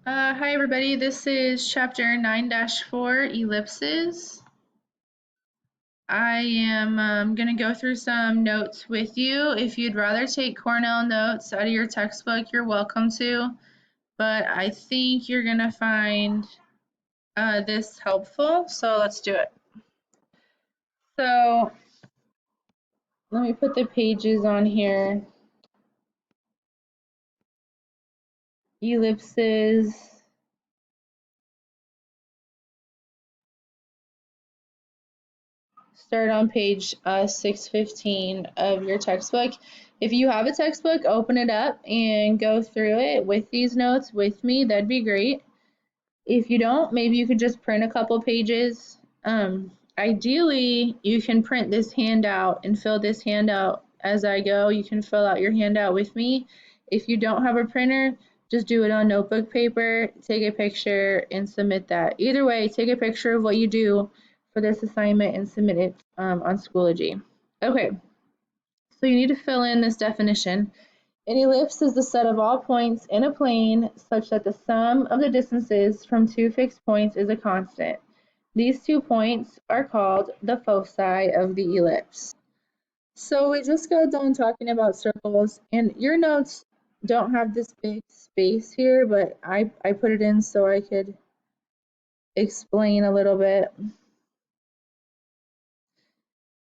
Hi everybody, this is chapter 9-4, ellipses. I am going to go through some notes with you. If you'd rather take Cornell notes out of your textbook, you're welcome to, but I think you're going to find this helpful, so let's do it. So let me put the pages on here. Ellipses. Start on page 615 of your textbook. If you have a textbook, open it up and go through it with these notes with me. That'd be great. If you don't, maybe you could just print a couple pages. Ideally, you can print this handout and fill this handout as I go. You can fill out your handout with me. If you don't have a printer, just do it on notebook paper, take a picture, and submit that. Either way, take a picture of what you do for this assignment and submit it on Schoology. Okay, so you need to fill in this definition. An ellipse is the set of all points in a plane such that the sum of the distances from two fixed points is a constant. These 2 points are called the foci of the ellipse. So we just got done talking about circles, and your notes don't have this big space here, but I put it in so I could explain a little bit.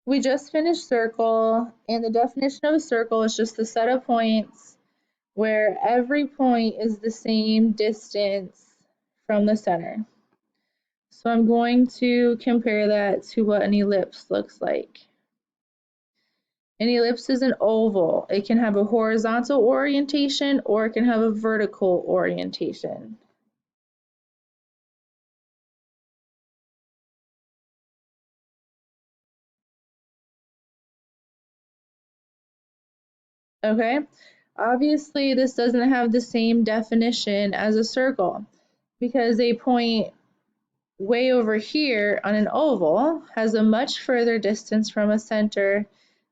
We just finished circle, and the definition of a circle is just a set of points where every point is the same distance from the center. So I'm going to compare that to what an ellipse looks like. An ellipse is an oval. It can have a horizontal orientation or it can have a vertical orientation. Okay, obviously this doesn't have the same definition as a circle because a point way over here on an oval has a much further distance from a center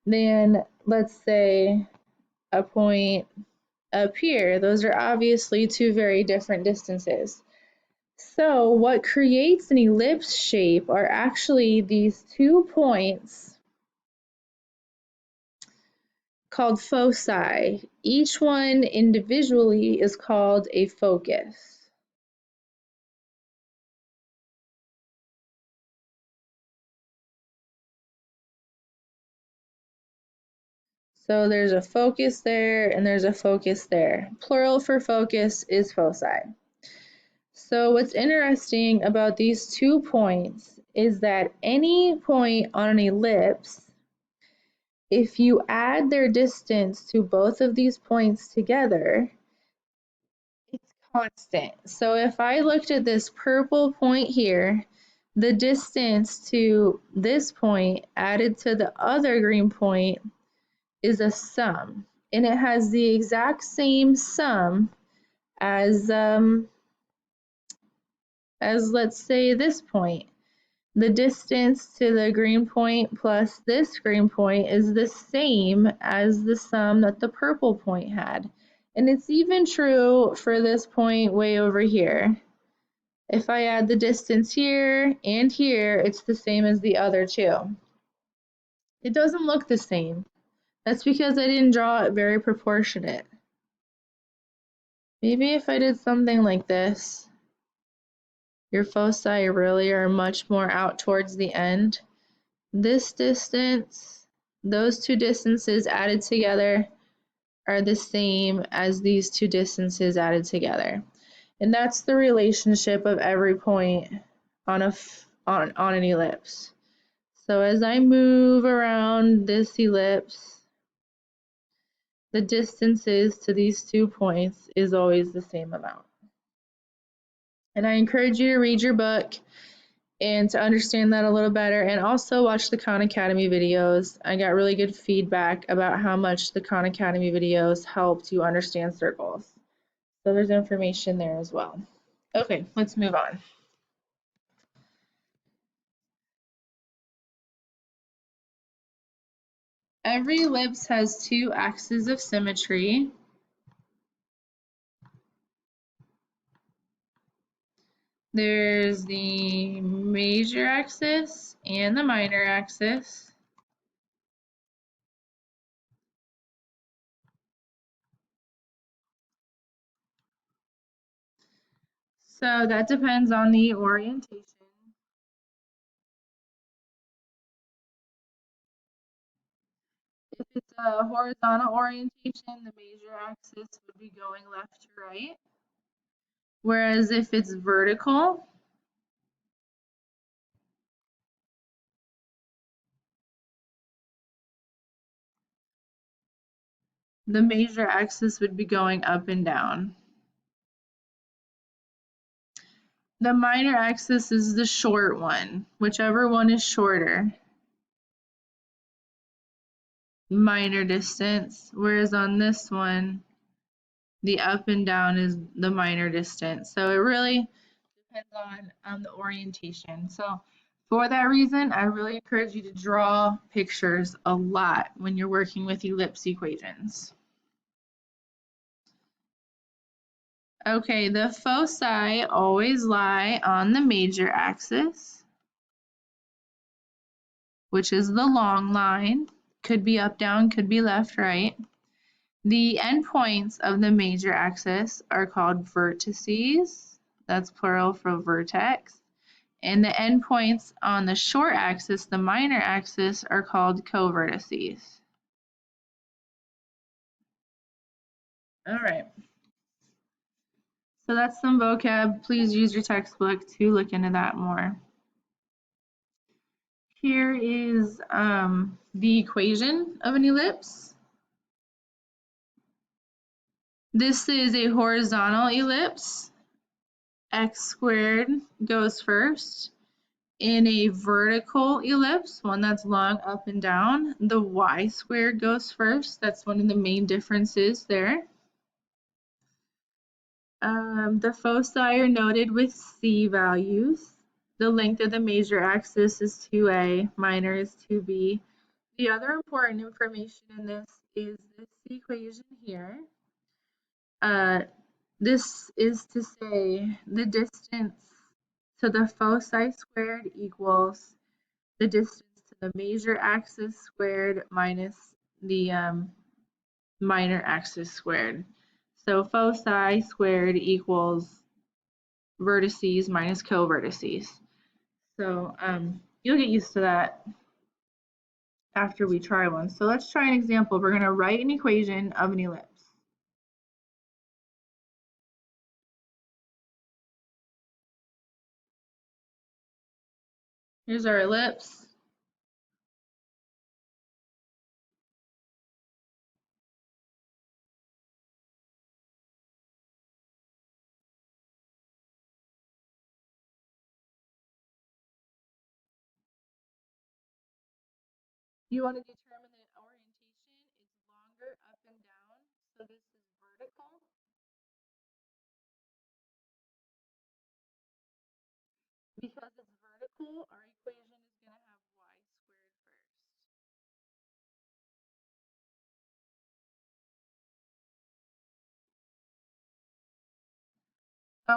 than, let's say, a point up here. Those are obviously two very different distances. So what creates an ellipse shape are actually these 2 points called foci. Each one individually is called a focus. So there's a focus there and there's a focus there. Plural for focus is foci. So what's interesting about these 2 points is that any point on an ellipse, if you add their distance to both of these points together, it's constant. So if I looked at this purple point here, the distance to this point added to the other green point is a sum. And it has the exact same sum as let's say this point. The distance to the green point plus this green point is the same as the sum that the purple point had. And it's even true for this point way over here. If I add the distance here and here, it's the same as the other two. It doesn't look the same. That's because I didn't draw it very proportionate. Maybe if I did something like this, your foci really are much more out towards the end. This distance, those two distances added together are the same as these two distances added together. And that's the relationship of every point on an ellipse. So as I move around this ellipse, the distances to these 2 points is always the same amount. And I encourage you to read your book and to understand that a little better, and also watch the Khan Academy videos. I got really good feedback about how much the Khan Academy videos helped you understand circles. So there's information there as well. Okay, let's move on. Every ellipse has 2 axes of symmetry. There's the major axis and the minor axis. So that depends on the orientation. If it's a horizontal orientation, the major axis would be going left to right. Whereas if it's vertical, the major axis would be going up and down. The minor axis is the short one, whichever one is shorter. Minor distance, whereas on this one, the up and down is the minor distance. So it really depends on the orientation. So for that reason, I really encourage you to draw pictures a lot when you're working with ellipse equations. Okay, the foci always lie on the major axis, which is the long line. Could be up, down, could be left, right. The endpoints of the major axis are called vertices. That's plural for vertex. And the endpoints on the short axis, the minor axis, are called covertices. All right. So that's some vocab. Please use your textbook to look into that more. Here is the equation of an ellipse. This is a horizontal ellipse. X squared goes first. In a vertical ellipse, one that's long up and down, the y squared goes first. That's one of the main differences there. The foci are noted with C values. The length of the major axis is 2a, minor is 2b. The other important information in this is this equation here. This is to say the distance to the foci squared equals the distance to the major axis squared minus the minor axis squared. So foci squared equals vertices minus covertices. So you'll get used to that after we try one. So let's try an example. We're going to write an equation of an ellipse. Here's our ellipse. You want to determine the orientation. It's longer up and down. So this is vertical. Because it's vertical, our equation is going to have y squared first.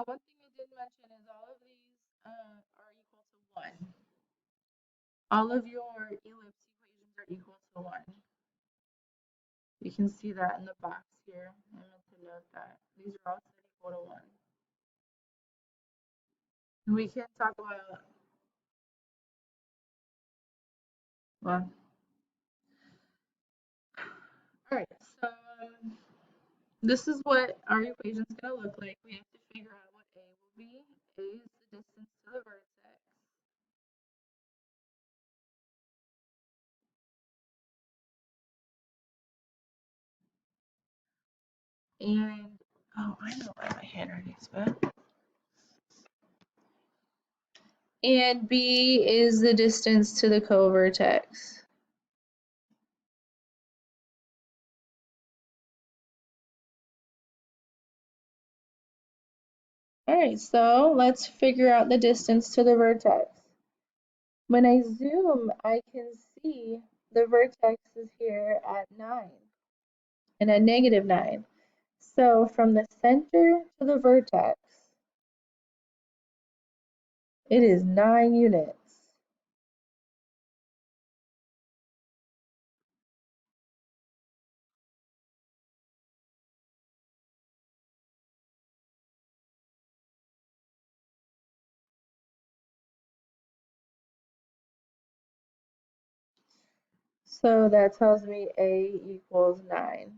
One thing I did mention is all of these are equal to 1. All of your ellipse equations are equal to 1. You can see that in the box here. I meant to note that. These are all set equal to 1. We can talk about, well, all right, so this is what our equation is going to look like. We have to figure out what A will be. A is the distance to the vertex. And, oh, I know why my handwriting is bad. And B is the distance to the covertex. Alright, so let's figure out the distance to the vertex. When I zoom, I can see the vertex is here at 9 and at -9. So from the center to the vertex, It is 9 units. So that tells me A equals 9.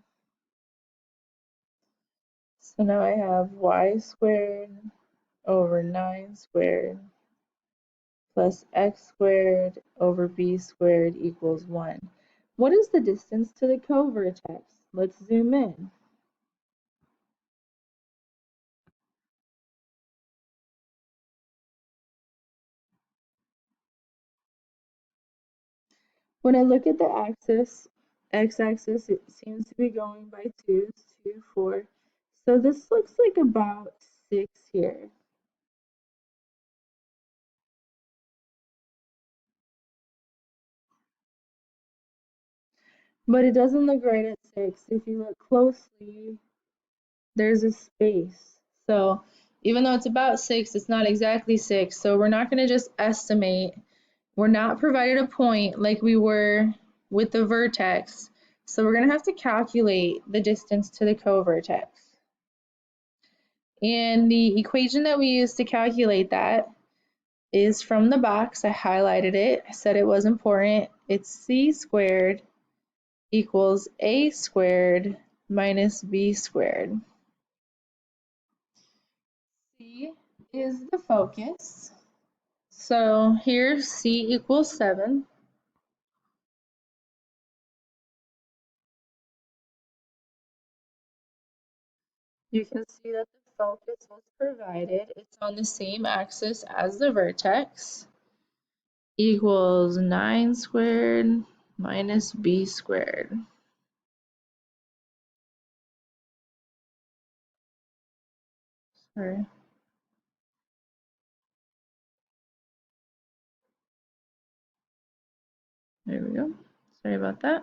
So now I have y squared over 9 squared plus x squared over b squared equals 1. What is the distance to the covertex? Let's zoom in. When I look at the axis, x-axis, it seems to be going by 2, 2, 4. So this looks like about 6 here. But it doesn't look right at 6. If you look closely, there's a space. So even though it's about 6, it's not exactly 6. So we're not going to just estimate. We're not provided a point like we were with the vertex. So we're going to have to calculate the distance to the covertex. And the equation that we use to calculate that is from the box. I highlighted it. I said it was important. It's c squared equals a squared minus b squared. C is the focus. So here C equals 7. You can see that the focus was provided. It's on the same axis as the vertex. Equals 9 squared minus b squared. Sorry. There we go. Sorry about that.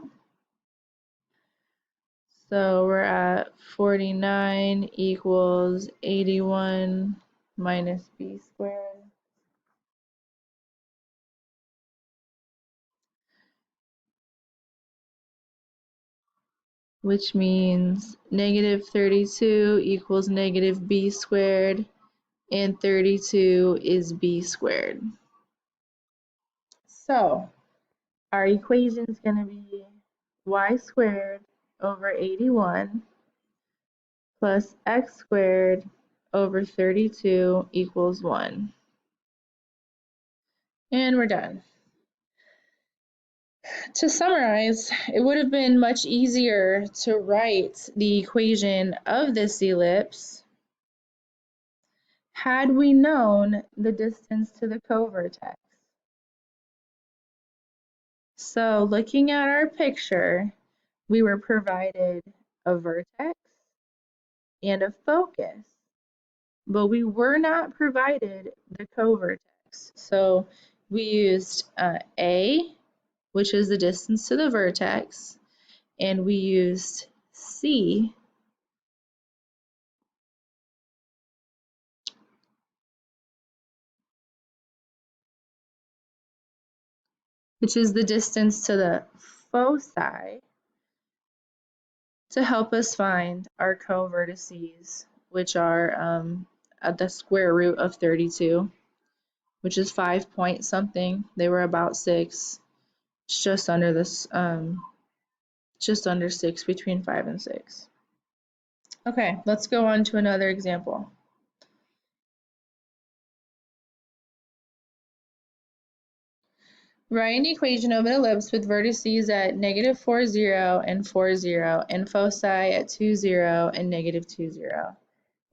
So we're at 49 equals 81 minus b squared. Which means negative 32 equals negative b squared, and 32 is b squared. So our equation is going to be y squared over 81 plus x squared over 32 equals 1. And we're done. To summarize, it would have been much easier to write the equation of this ellipse had we known the distance to the covertex. So looking at our picture, we were provided a vertex and a focus, but we were not provided the covertex. So we used A, which is the distance to the vertex, and we used C, which is the distance to the foci, to help us find our covertices, which are at the square root of 32, which is 5 point something. They were about 6. It's just under this, just under 6, between 5 and 6. Okay, let's go on to another example. Write an equation of an ellipse with vertices at negative 4, 0, and 4, 0, and foci at 2, 0, and negative 2, 0.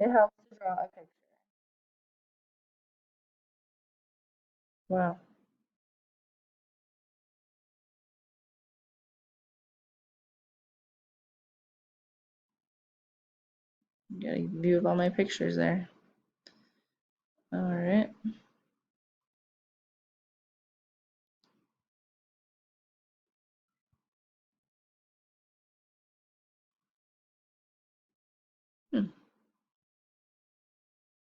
It helps to draw a picture. Wow. Got a view of all my pictures there. All right.